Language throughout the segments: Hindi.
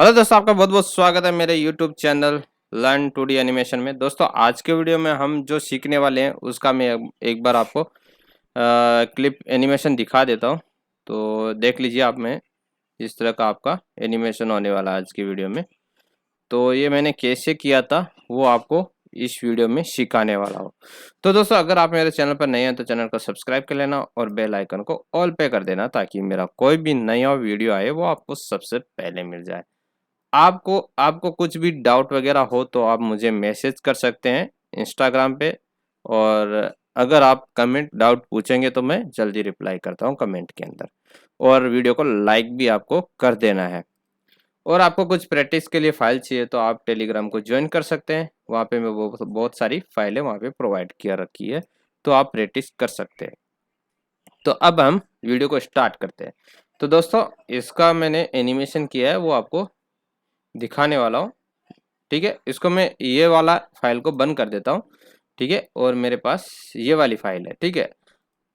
हेलो दोस्तों, आपका बहुत बहुत स्वागत है मेरे YouTube channel learn 2D animation में। दोस्तों आज के वीडियो में हम जो सीखने वाले हैं उसका मैं एक बार आपको क्लिप एनिमेशन दिखा देता हूं। तो देख लीजिए आप, में इस तरह का आपका एनिमेशन होने वाला है आज की वीडियो में। तो ये मैंने कैसे किया था वो आपको इस वीडियो में सिखाने वाला हूँ। तो दोस्तों अगर आप मेरे चैनल पर नए हैं तो चैनल को सब्सक्राइब कर लेना और बेल आइकन को ऑल पे कर देना, ताकि मेरा कोई भी नया वीडियो आए वो आपको सबसे पहले मिल जाए। आपको आपको कुछ भी डाउट वगैरह हो तो आप मुझे मैसेज कर सकते हैं इंस्टाग्राम पे। और अगर आप कमेंट डाउट पूछेंगे तो मैं जल्दी रिप्लाई करता हूँ कमेंट के अंदर। और वीडियो को लाइक भी आपको कर देना है। और आपको कुछ प्रैक्टिस के लिए फाइल चाहिए तो आप टेलीग्राम को ज्वाइन कर सकते हैं। वहाँ पे मैं वो बहुत सारी फाइलें वहाँ पे प्रोवाइड किया रखी है, तो आप प्रैक्टिस कर सकते हैं। तो अब हम वीडियो को स्टार्ट करते हैं। तो दोस्तों इसका मैंने एनिमेशन किया है वो आपको दिखाने वाला हूँ। ठीक है, इसको मैं ये वाला फाइल को बंद कर देता हूँ। ठीक है, और मेरे पास ये वाली फाइल है। ठीक है,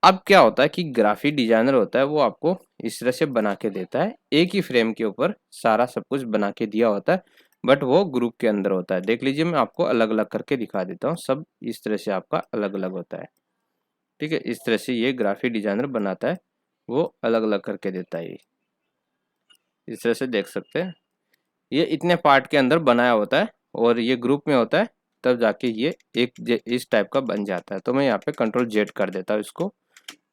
अब क्या होता है कि ग्राफिक डिजाइनर होता है वो आपको इस तरह से बना के देता है, एक ही फ्रेम के ऊपर सारा सब कुछ बना के दिया होता है, बट वो ग्रुप के अंदर होता है। देख लीजिए, मैं आपको अलग अलग करके दिखा देता हूँ। सब इस तरह से आपका अलग अलग होता है। ठीक है, इस तरह से ये ग्राफिक डिजाइनर बनाता है, वो अलग अलग करके देता है। ये इस तरह से देख सकते हैं, ये इतने पार्ट के अंदर बनाया होता है और ये ग्रुप में होता है, तब जाके ये इस टाइप का बन जाता है। तो मैं यहाँ पे कंट्रोल जेड कर देता हूँ इसको।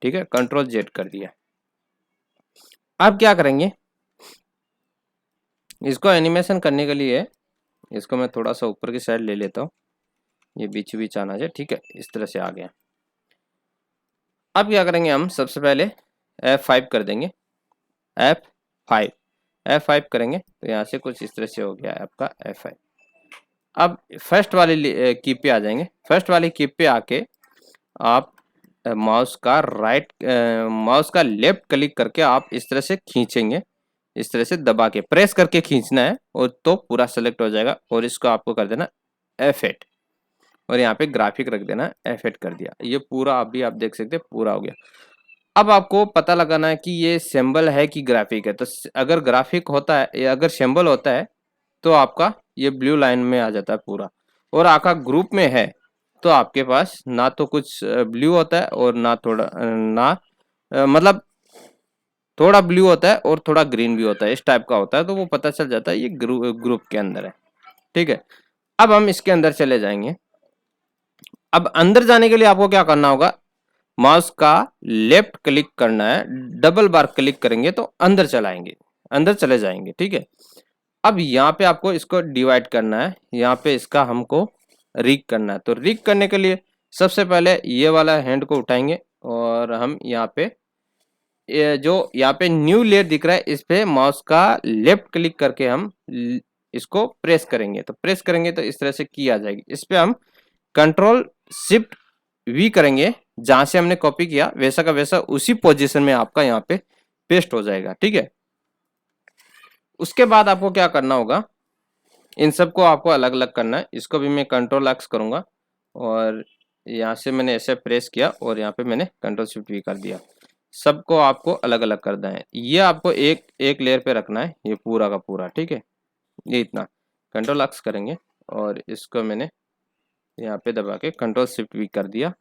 ठीक है, कंट्रोल जेड कर दिया। अब क्या करेंगे, इसको एनिमेशन करने के लिए इसको मैं थोड़ा सा ऊपर की साइड ले लेता हूँ, ये बीच बीच आना चाहिए। ठीक है, इस तरह से आ गया। अब क्या करेंगे, हम सबसे पहले F5 कर देंगे। F5 F5 करेंगे तो यहाँ से कुछ इस तरह से हो गया आपका F5। अब फर्स्ट वाली की पे आ जाएंगे। फर्स्ट वाली की पे आके आप माउस का लेफ्ट क्लिक करके आप इस तरह से खींचेंगे, इस तरह से दबा के प्रेस करके खींचना है, और तो पूरा सेलेक्ट हो जाएगा। और इसको आपको कर देना F8 और यहाँ पे ग्राफिक रख देना। F8 कर दिया, ये पूरा अभी आप देख सकते हैं पूरा हो गया। अब आपको पता लगाना है कि ये सिंबल है कि ग्राफिक है। तो अगर ग्राफिक होता है या अगर सिंबल होता है तो आपका ये ब्लू लाइन में आ जाता है पूरा। और आपका ग्रुप में है तो आपके पास ना तो कुछ ब्लू होता है और ना थोड़ा ना मतलब थोड़ा ब्लू होता है और थोड़ा ग्रीन भी होता है, इस टाइप का होता है। तो वो पता चल जाता है ये ग्रुप के अंदर है। ठीक है, अब हम इसके अंदर चले जाएंगे। अब अंदर जाने के लिए आपको क्या करना होगा, माउस का लेफ्ट क्लिक करना है, डबल बार क्लिक करेंगे तो अंदर चलाएंगे, अंदर चले जाएंगे। ठीक है, अब यहाँ पे आपको इसको डिवाइड करना है, यहाँ पे इसका हमको रिग करना है। तो रिग करने के लिए सबसे पहले ये वाला हैंड को उठाएंगे और हम यहाँ पे ये जो यहाँ पे न्यू लेयर दिख रहा है इस पे माउस का लेफ्ट क्लिक करके हम इसको प्रेस करेंगे। तो प्रेस करेंगे तो इस तरह से की आ जाएगी। इस पे हम कंट्रोल शिफ्ट वी करेंगे, जहां से हमने कॉपी किया वैसा का वैसा उसी पोजीशन में आपका यहाँ पे पेस्ट हो जाएगा। ठीक है, उसके बाद आपको क्या करना होगा, इन सबको आपको अलग अलग करना है। इसको भी मैं कंट्रोल एक्स करूंगा और यहाँ से मैंने ऐसे प्रेस किया और यहाँ पे मैंने कंट्रोल शिफ्ट वी कर दिया। सबको आपको अलग अलग करना है। ये आपको एक एक लेयर पे रखना है, ये पूरा का पूरा। ठीक है, ये इतना कंट्रोल एक्स करेंगे और इसको मैंने यहाँ पे दबा के कंट्रोल शिफ्ट वी कर दिया।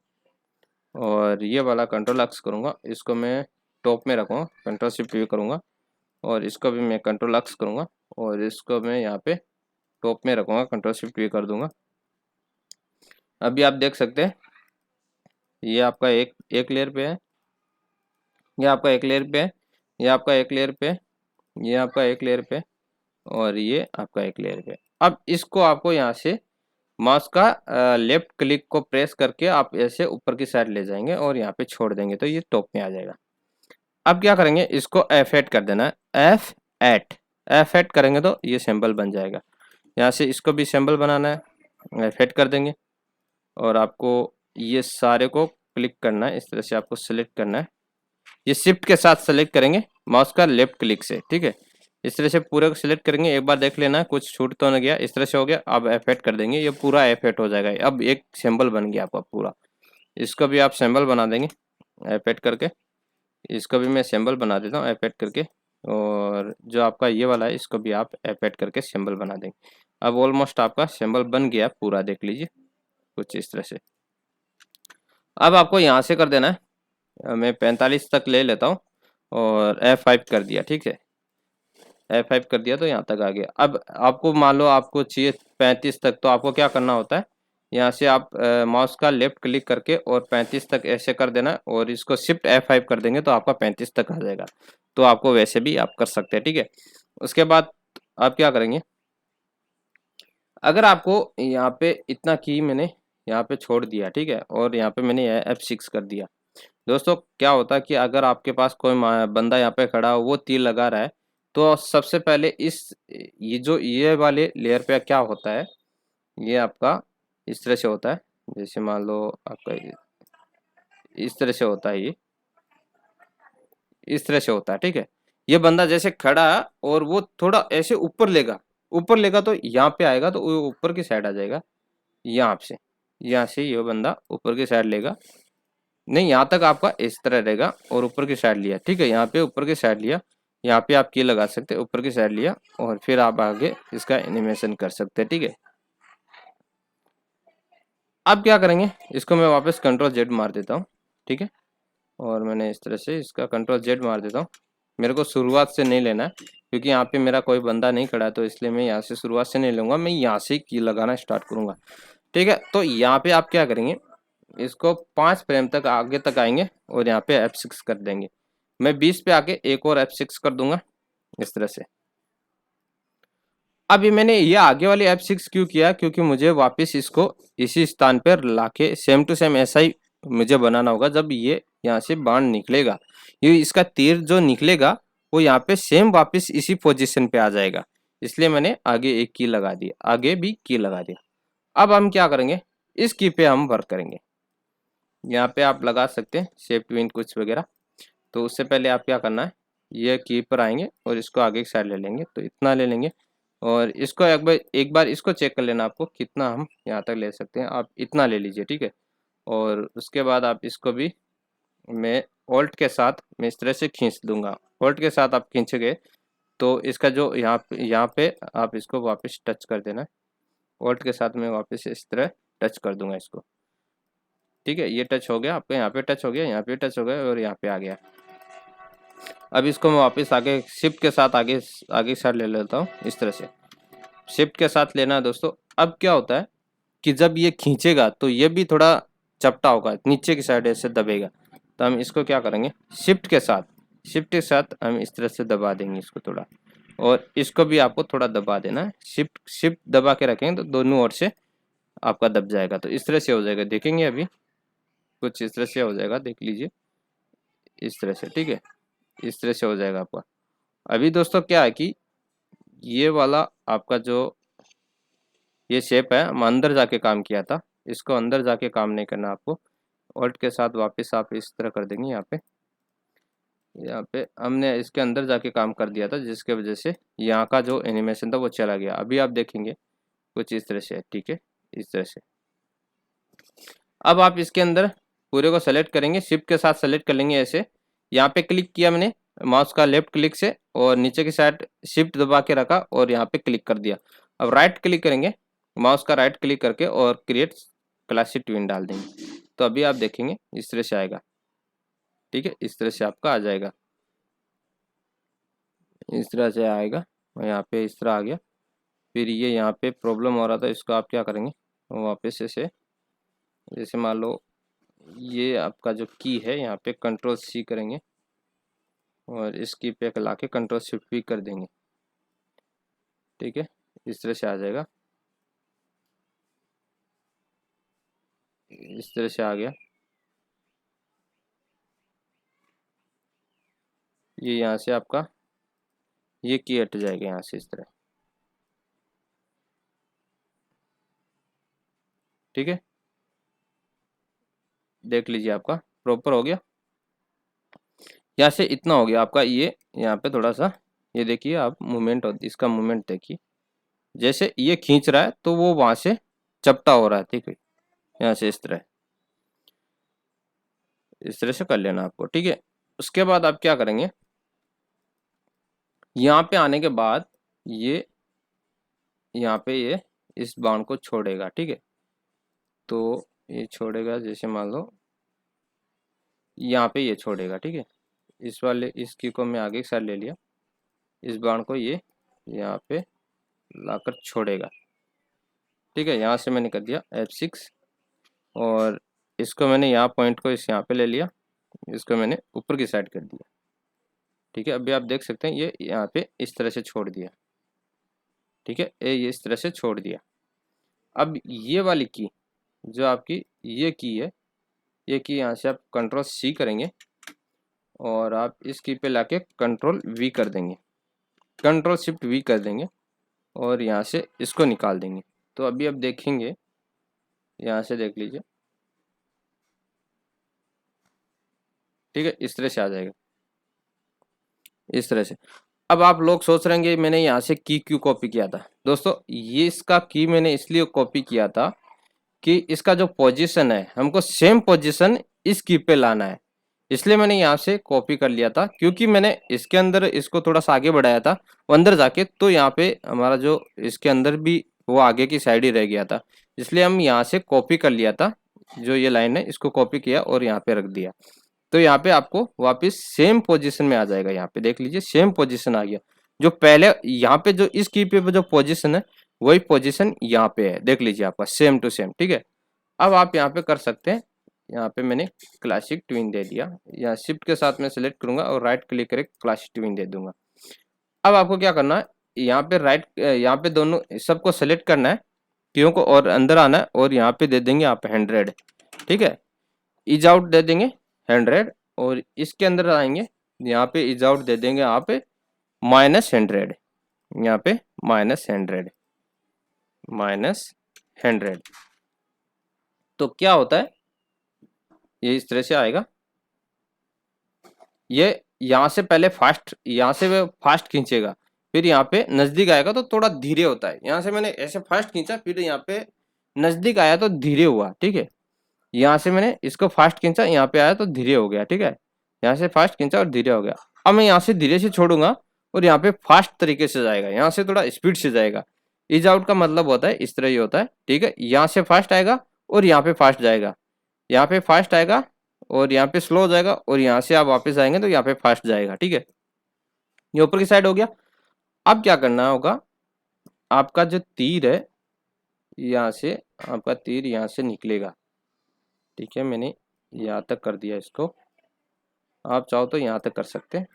और ये वाला कंट्रोल एक्स करूँगा, इसको मैं टॉप में रखूँगा, कंट्रोल शिफ्ट वी करूँगा और इसको भी मैं कंट्रोल एक्स करूँगा और इसको मैं यहाँ पे टॉप में रखूँगा, कंट्रोल शिफ्ट वी कर दूंगा। अभी आप देख सकते हैं ये आपका एक एक लेयर पे है, ये आपका एक लेयर पे है, ये आपका एक लेयर पे, ये आपका एक लेयर पे और ये आपका एक लेयर पे। अब इसको आपको यहाँ से माउस का लेफ्ट क्लिक को प्रेस करके आप ऐसे ऊपर की साइड ले जाएंगे और यहाँ पे छोड़ देंगे तो ये टॉप में आ जाएगा। अब क्या करेंगे, इसको F8 कर देना है। F8 F8 करेंगे तो ये सिंबल बन जाएगा। यहाँ से इसको भी सिंबल बनाना है, F8 कर देंगे और आपको ये सारे को क्लिक करना है। इस तरह से आपको सेलेक्ट करना है, ये शिफ्ट के साथ सेलेक्ट करेंगे माउस का लेफ्ट क्लिक से। ठीक है, इस तरह से पूरे को सिलेक्ट करेंगे, एक बार देख लेना कुछ छूट तो नहीं गया। इस तरह से हो गया। अब F8 कर देंगे, ये पूरा F8 हो जाएगा। अब एक सिंबल बन गया आपका पूरा। इसको भी आप सिंबल बना देंगे F8 करके, इसको भी मैं सिंबल बना देता हूँ F8 करके। और जो आपका ये वाला है इसको भी आप F8 करके सिंबल बना देंगे। अब ऑलमोस्ट आपका सिंबल बन गया पूरा, देख लीजिए कुछ इस तरह से। अब आपको यहाँ से कर देना है, मैं 45 तक ले लेता हूँ और F5 कर दिया, ठीक है, F5 कर दिया तो यहाँ तक आ गया। अब आपको मान लो आपको चाहिए 35 तक, तो आपको क्या करना होता है, यहाँ से आप माउस का लेफ्ट क्लिक करके और 35 तक ऐसे कर देना और इसको शिफ्ट F5 कर देंगे तो आपका 35 तक आ जाएगा। तो आपको वैसे भी आप कर सकते हैं, ठीक है। उसके बाद आप क्या करेंगे, अगर आपको यहाँ पे इतना की मैंने यहाँ पे छोड़ दिया, ठीक है, और यहाँ पे मैंने F6 कर दिया। दोस्तों क्या होता है कि अगर आपके पास कोई बंदा यहाँ पे खड़ा हो, वो तीर लगा रहा है, तो सबसे पहले ये जो ये वाले लेयर पे क्या होता है, ये आपका इस तरह से होता है। जैसे मान लो आपका इस तरह से होता है, ये इस तरह से होता है, ठीक है। ये बंदा जैसे खड़ा है और वो थोड़ा ऐसे ऊपर लेगा तो यहाँ पे आएगा, तो वो ऊपर की साइड आ जाएगा। यहाँ से ये बंदा ऊपर की साइड लेगा, नहीं यहाँ तक आपका इस तरह रहेगा और ऊपर की साइड लिया, ठीक है, यहाँ पे ऊपर की साइड लिया, यहाँ पे आप की लगा सकते हैं, ऊपर की साइड लिया और फिर आप आगे इसका एनिमेशन कर सकते हैं, ठीक है। अब क्या करेंगे, इसको मैं वापस Ctrl Z मार देता हूँ, ठीक है, और मैंने इस तरह से इसका Ctrl Z मार देता हूँ। मेरे को शुरुआत से नहीं लेना है क्योंकि यहाँ पे मेरा कोई बंदा नहीं खड़ा है, तो इसलिए मैं यहाँ से शुरुआत से नहीं लूँगा, मैं यहाँ से की लगाना स्टार्ट करूँगा, ठीक है। तो यहाँ पे आप क्या करेंगे, इसको 5 फ्रेम तक आगे तक आएंगे और यहाँ पे F6 कर देंगे। मैं 20 पे आके एक और F6 कर दूंगा इस तरह से। अभी मैंने ये आगे वाली F6 क्यों किया, क्योंकि मुझे वापस इसको इसी स्थान पर लाके सेम टू सेम ऐसा ही मुझे बनाना होगा। जब ये यहाँ से बाण निकलेगा, ये इसका तीर जो निकलेगा वो यहाँ पे सेम वापस इसी पोजीशन पे आ जाएगा, इसलिए मैंने आगे एक की लगा दी, आगे भी की लगा दिया। अब हम क्या करेंगे, इस की पे हम वर्क करेंगे। यहाँ पे आप लगा सकते हैं शेप ट्विन कुछ वगैरह। तो उससे पहले आप क्या करना है, ये की पर आएंगे और इसको आगे की साइड ले लेंगे, तो इतना ले लेंगे और इसको एक बार इसको चेक कर लेना आपको कितना हम यहाँ तक ले सकते हैं, आप इतना ले लीजिए, ठीक है। और उसके बाद आप इसको भी मैं ऑल्ट के साथ मैं इस तरह से खींच दूंगा। ऑल्ट के साथ आप खींच गए तो इसका जो यहाँ पे आप इसको वापस टच कर देना। ऑल्ट के साथ मैं वापस इस तरह टच कर दूंगा इसको, ठीक है। ये टच हो गया, आपका यहाँ पे टच हो गया, यहाँ पे टच हो गया और यहाँ पे आ गया। अब इसको मैं वापस आगे शिफ्ट के साथ आगे साइड ले लेता हूँ इस तरह से। शिफ्ट के साथ लेना है दोस्तों। अब क्या होता है कि जब ये खींचेगा तो ये भी थोड़ा चपटा होगा, नीचे की साइड ऐसे दबेगा। तो हम इसको क्या करेंगे, शिफ्ट के साथ हम इस तरह से दबा देंगे इसको थोड़ा, और इसको भी आपको थोड़ा दबा देना है। शिफ्ट शिफ्ट दबा के रखेंगे तो दोनों ओर से आपका दब जाएगा, तो इस तरह से हो जाएगा। देखेंगे अभी कुछ इस तरह से हो जाएगा, देख लीजिए इस तरह से, ठीक है, इस तरह से हो जाएगा आपका। अभी दोस्तों क्या है कि ये वाला आपका जो ये शेप है, हम अंदर जाके काम किया था, इसको अंदर जाके काम नहीं करना आपको। ऑल्ट के साथ वापस आप इस तरह कर देंगे। यहाँ पे हमने इसके अंदर जाके काम कर दिया था, जिसके वजह से यहाँ का जो एनिमेशन था वो चला गया। अभी आप देखेंगे कुछ इस तरह से है, ठीक है, इस तरह से। अब आप इसके अंदर पूरे को सेलेक्ट करेंगे, शिफ्ट के साथ सेलेक्ट कर लेंगे ऐसे। यहाँ पे क्लिक किया मैंने माउस का लेफ्ट क्लिक से और नीचे की साइड शिफ्ट दबा के रखा और यहाँ पे क्लिक कर दिया। अब राइट क्लिक करेंगे, माउस का राइट क्लिक करके और क्रिएट क्लासिक ट्विन डाल देंगे। तो अभी आप देखेंगे इस तरह से आएगा, ठीक है, इस तरह से आपका आ जाएगा, इस तरह से आएगा। और यहाँ पे इस तरह आ गया। फिर ये यहाँ पे प्रॉब्लम हो रहा था, इसको आप क्या करेंगे, वापस से जैसे मान लो ये आपका जो की है, यहाँ पे Ctrl+C करेंगे और इस की पे ला के Ctrl+Shift+V कर देंगे, ठीक है, इस तरह से आ जाएगा, इस तरह से आ गया। ये यहाँ से आपका ये की हट जाएगा यहाँ से इस तरह, ठीक है। देख लीजिए आपका प्रॉपर हो गया। यहाँ से इतना हो गया आपका। ये यहाँ पे थोड़ा सा ये देखिए आप मूवमेंट, इसका मूवमेंट देखिए, जैसे ये खींच रहा है तो वो वहां से चपटा हो रहा है, ठीक है, यहाँ से इस तरह से कर लेना आपको, ठीक है। उसके बाद आप क्या करेंगे, यहाँ पे आने के बाद ये यहाँ पे ये इस बाउंड को छोड़ेगा, ठीक है। तो ये छोड़ेगा, जैसे मान लो यहाँ पे ये छोड़ेगा, ठीक है। इस वाले इस की को मैं आगे की साइड ले लिया, इस बाउंड को ये यहाँ पे लाकर छोड़ेगा, ठीक है। यहाँ से मैंने कर दिया F6 और इसको मैंने यहाँ पॉइंट को इस यहाँ पे ले लिया, इसको मैंने ऊपर की साइड कर दिया, ठीक है। अभी आप देख सकते हैं ये यहाँ पे इस तरह से छोड़ दिया, ठीक है। ये इस तरह से छोड़ दिया। अब ये वाली की जो आपकी ये की है, ये की यहाँ से आप कंट्रोल C करेंगे और आप इस की पे लाके कंट्रोल V कर देंगे, कंट्रोल शिफ्ट V कर देंगे और यहाँ से इसको निकाल देंगे। तो अभी आप देखेंगे, यहाँ से देख लीजिए, ठीक है। इस तरह से आ जाएगा, इस तरह से। अब आप लोग सोच रहे हैं मैंने यहाँ से की क्यों कॉपी किया था। दोस्तों ये इसका की मैंने इसलिए कॉपी किया था कि इसका जो पोजीशन है हमको सेम पोजीशन इस की पे लाना है, इसलिए मैंने यहाँ से कॉपी कर लिया था। क्योंकि मैंने इसके अंदर इसको थोड़ा सा आगे बढ़ाया था वो अंदर जाके, तो यहाँ पे हमारा जो इसके अंदर भी वो आगे की साइड ही रह गया था, इसलिए हम यहाँ से कॉपी कर लिया था। जो ये लाइन है इसको कॉपी किया और यहाँ पे रख दिया, तो यहाँ पे आपको वापस सेम पोजीशन में आ जाएगा। यहाँ पे देख लीजिए सेम पोजीशन आ गया, जो पहले यहाँ पे जो इस की पे जो पोजीशन है वही पोजीशन यहाँ पे है, देख लीजिए आपका सेम टू सेम, ठीक है। अब आप यहाँ पे कर सकते हैं, यहाँ पे मैंने क्लासिक ट्विन दे दिया, यहाँ शिफ्ट के साथ मैं सेलेक्ट करूंगा और राइट क्लिक करके क्लासिक ट्विन दे दूंगा। अब आपको क्या करना है, यहाँ पे यहाँ पे दोनों सबको सेलेक्ट करना है क्यों को, और अंदर आना है और यहाँ पे दे देंगे आप 100, ठीक है। इज आउट दे देंगे 100 और इसके अंदर आएंगे, यहाँ पे इज आउट दे देंगे आप -100, यहाँ पे -100। तो क्या होता है, ये इस तरह से आएगा। ये यहाँ से पहले फास्ट, यहाँ से वो फास्ट खींचेगा, फिर यहाँ पे नजदीक आएगा तो थोड़ा धीरे होता है। यहाँ से मैंने ऐसे फास्ट खींचा, फिर यहाँ पे नजदीक आया तो धीरे हुआ, ठीक है। यहाँ से मैंने इसको फास्ट खींचा, यहाँ पे आया तो धीरे हो गया, ठीक है। यहाँ से फास्ट खींचा और धीरे हो गया। अब मैं यहाँ से धीरे से छोड़ूंगा और यहाँ पे फास्ट तरीके से जाएगा, यहाँ से थोड़ा स्पीड से जाएगा। इज आउट का मतलब होता है इस तरह ही होता है, ठीक है। यहाँ से फास्ट आएगा और यहाँ पे फास्ट जाएगा, यहाँ पे फास्ट आएगा और यहाँ पे स्लो हो जाएगा, और यहाँ से आप वापस आएंगे तो यहाँ पे फास्ट जाएगा, ठीक है। ये ऊपर की साइड हो गया। अब क्या करना होगा, आपका जो तीर है यहाँ से, आपका तीर यहाँ से निकलेगा, ठीक है। मैंने यहाँ तक कर दिया इसको, आप चाहो तो यहाँ तक कर सकते हैं।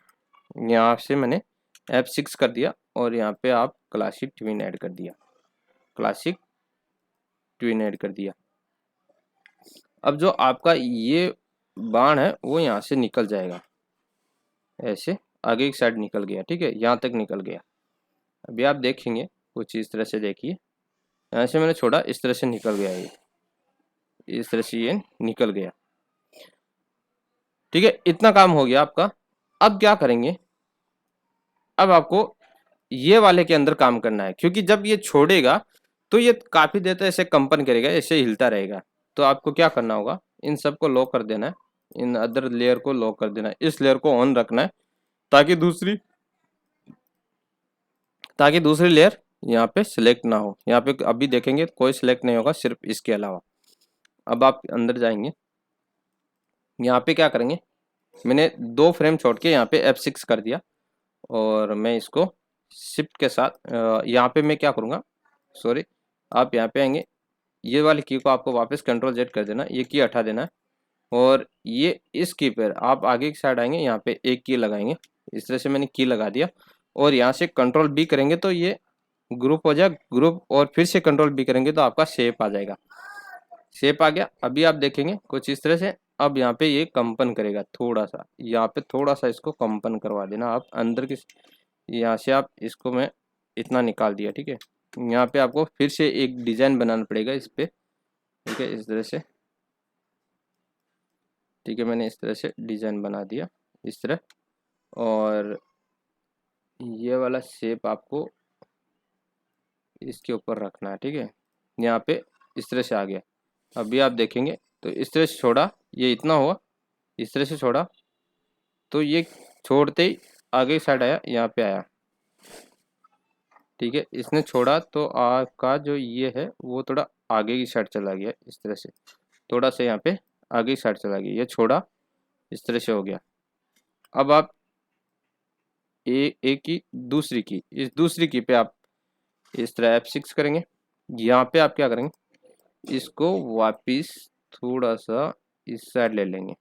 यहाँ से मैंने F6 कर दिया और यहाँ पे आप क्लासिक ट्विन ऐड कर दिया, क्लासिक ट्विन ऐड कर दिया। अब जो आपका ये बाण है वो यहाँ से निकल जाएगा, ऐसे आगे की साइड निकल गया, ठीक है। यहाँ तक निकल गया। अभी आप देखेंगे कुछ इस तरह से, देखिए यहाँ से मैंने छोड़ा, इस तरह से निकल गया, ये इस तरह से ये निकल गया, ठीक है। इतना काम हो गया आपका। अब क्या करेंगे, अब आपको ये वाले के अंदर काम करना है, क्योंकि जब ये छोड़ेगा तो ये काफी देर तक ऐसे कंपन करेगा, ऐसे हिलता रहेगा। तो आपको क्या करना होगा, इन सबको लॉक कर देना है, इन अदर लेयर को लॉक कर देना है, इस लेयर को ऑन रखना है ताकि दूसरी लेयर यहाँ पे सिलेक्ट ना हो। यहाँ पे अभी देखेंगे कोई सिलेक्ट नहीं होगा, सिर्फ इसके अलावा। अब आप अंदर जाएंगे, यहाँ पे क्या करेंगे, मैंने 2 फ्रेम छोड़ के यहाँ पे F6 कर दिया और मैं इसको शिफ्ट के साथ यहाँ पे मैं क्या करूँगा, सॉरी, आप यहाँ पे आएंगे, ये वाली की को आपको वापस कंट्रोल Z कर देना, ये की हटा देना है और ये इस की पर आप आगे की साइड आएंगे, यहाँ पे एक की लगाएंगे, इस तरह से मैंने की लगा दिया और यहाँ से कंट्रोल B करेंगे तो ये ग्रुप हो जाएगा, ग्रुप, और फिर से कंट्रोल B करेंगे तो आपका शेप आ जाएगा, शेप आ गया। अभी आप देखेंगे कुछ इस तरह से। अब यहाँ पे ये कंपन करेगा थोड़ा सा, यहाँ पे थोड़ा सा इसको कंपन करवा देना आप अंदर की, यहाँ से आप इसको मैं इतना निकाल दिया, ठीक है। यहाँ पे आपको फिर से एक डिजाइन बनाना पड़ेगा इस पे, ठीक है, इस तरह से, ठीक है। मैंने इस तरह से डिजाइन बना दिया इस तरह, और ये वाला शेप आपको इसके ऊपर रखना है, ठीक है। यहाँ पे इस तरह से आ गया। अभी आप देखेंगे तो इस तरह से छोड़ा, ये इतना हुआ, इस तरह से छोड़ा तो ये छोड़ते ही आगे साइड आया, यहाँ पे आया, ठीक है, इसने छोड़ा तो आपका जो ये है वो थोड़ा आगे की साइड चला गया, इस तरह से थोड़ा सा यहाँ पे आगे की साइड चला गया, ये छोड़ा, इस तरह से हो गया। अब आप एक की दूसरी की, इस दूसरी की पे आप इस तरह F6 करेंगे। यहाँ पे आप क्या करेंगे, इसको वापिस थोड़ा सा इस साइड ले लेंगे।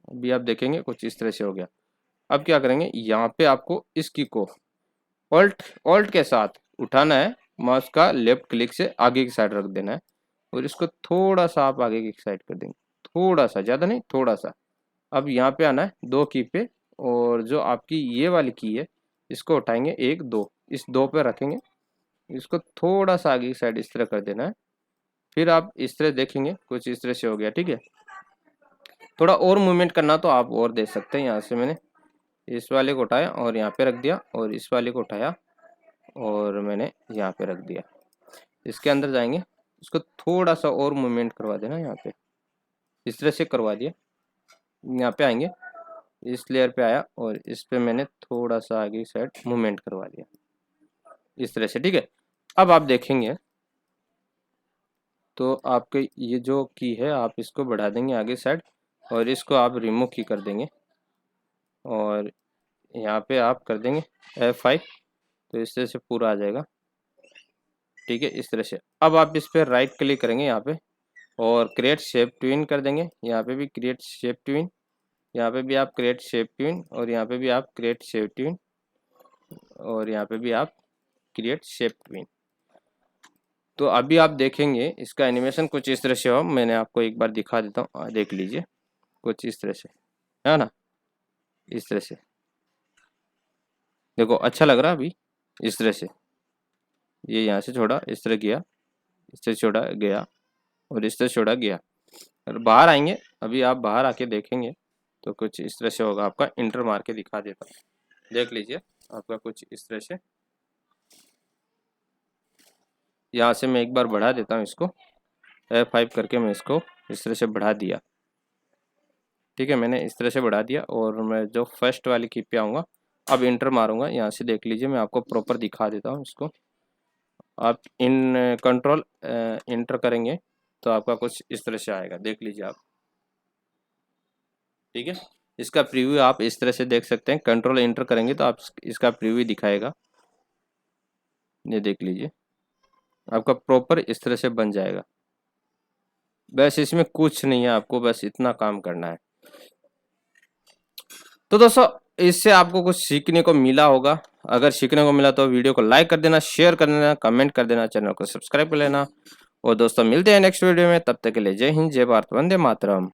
अभी आप देखेंगे कुछ इस तरह से हो गया। अब क्या करेंगे, यहाँ पे आपको इसकी को ऑल्ट ऑल्ट के साथ उठाना है, माउस का लेफ्ट क्लिक से आगे की साइड रख देना है और इसको थोड़ा सा आप आगे की साइड कर देंगे, थोड़ा सा, ज़्यादा नहीं, थोड़ा सा। अब यहाँ पे आना है दो की पे, और जो आपकी ये वाली की है इसको उठाएंगे, एक दो, इस दो पे रखेंगे, इसको थोड़ा सा आगे की साइड इस तरह कर देना है। फिर आप इस तरह देखेंगे कुछ इस तरह से हो गया। ठीक है, थोड़ा और मूवमेंट करना तो आप और दे सकते हैं। यहाँ से मैंने इस वाले को उठाया और यहाँ पे रख दिया, और इस वाले को उठाया और मैंने यहाँ पे रख दिया। इसके अंदर जाएंगे, इसको थोड़ा सा और मूवमेंट करवा देना, यहाँ पे इस तरह से करवा दिया। यहाँ पे आएंगे, इस लेयर पे आया और इस पे मैंने थोड़ा सा आगे साइड मूवमेंट करवा दिया, इस तरह से। ठीक है, अब आप देखेंगे तो आपके ये जो की है आप इसको बढ़ा देंगे आगे साइड, और इसको आप रिमूव की कर देंगे और यहाँ पे आप कर देंगे F5, तो इस तरह से पूरा आ जाएगा। ठीक है, इस तरह से। अब आप इस पर राइट क्लिक करेंगे यहाँ पे और क्रिएट शेप ट्विन कर देंगे। यहाँ पे भी क्रिएट शेप ट्विन, यहाँ पे भी आप क्रिएट शेप ट्विन, और यहाँ पे भी आप क्रिएट शेप ट्विन, और यहाँ पे भी आप क्रिएट शेप ट्विन। तो अभी आप देखेंगे इसका एनिमेशन कुछ इस तरह से हो। मैंने आपको एक बार दिखा देता हूँ, देख लीजिए कुछ इस तरह से, है ना, इस तरह से देखो, अच्छा लग रहा है अभी। इस तरह से ये यहाँ से छोड़ा, इस तरह गया, इस तरह छोड़ा गया, और इस तरह छोड़ा गया। और बाहर आएंगे, अभी आप बाहर आके देखेंगे तो कुछ इस तरह से होगा। आपका इंटर मार के दिखा देता हूँ, देख लीजिए आपका कुछ इस तरह से। यहाँ से मैं एक बार बढ़ा देता हूँ इसको, F5 करके मैं इसको इस तरह से बढ़ा दिया। ठीक है, मैंने इस तरह से बढ़ा दिया, और मैं जो फर्स्ट वाली की पे आऊँगा, अब इंटर मारूंगा। यहाँ से देख लीजिए, मैं आपको प्रॉपर दिखा देता हूँ इसको। आप इन कंट्रोल इंटर करेंगे तो आपका कुछ इस तरह से आएगा, देख लीजिए आप। ठीक है, इसका प्रीव्यू आप इस तरह से देख सकते हैं। कंट्रोल इंटर करेंगे तो आप इसका प्रीव्यू दिखाएगा, ये देख लीजिए आपका प्रॉपर इस तरह से बन जाएगा। बस इसमें कुछ नहीं है, आपको बस इतना काम करना है। तो दोस्तों, इससे आपको कुछ सीखने को मिला होगा। अगर सीखने को मिला तो वीडियो को लाइक कर देना, शेयर कर देना, कमेंट कर देना, चैनल को सब्सक्राइब कर लेना। और दोस्तों, मिलते हैं नेक्स्ट वीडियो में, तब तक के लिए जय हिंद, जय भारत, वंदे मातरम।